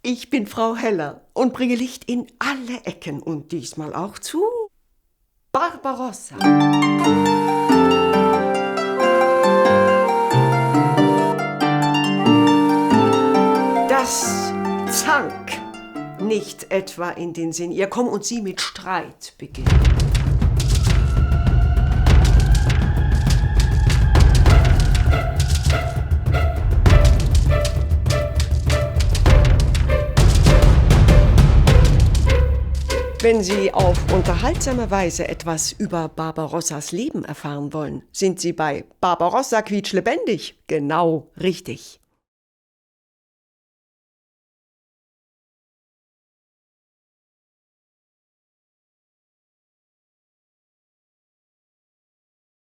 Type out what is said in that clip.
Ich bin Frau Heller und bringe Licht in alle Ecken und diesmal auch zu Barbarossa. Das Zank nicht etwa in den Sinn, ihr Komm und Sie mit Streit beginnen. Wenn Sie auf unterhaltsame Weise etwas über Barbarossas Leben erfahren wollen, sind Sie bei Barbarossa quietschlebendig genau richtig.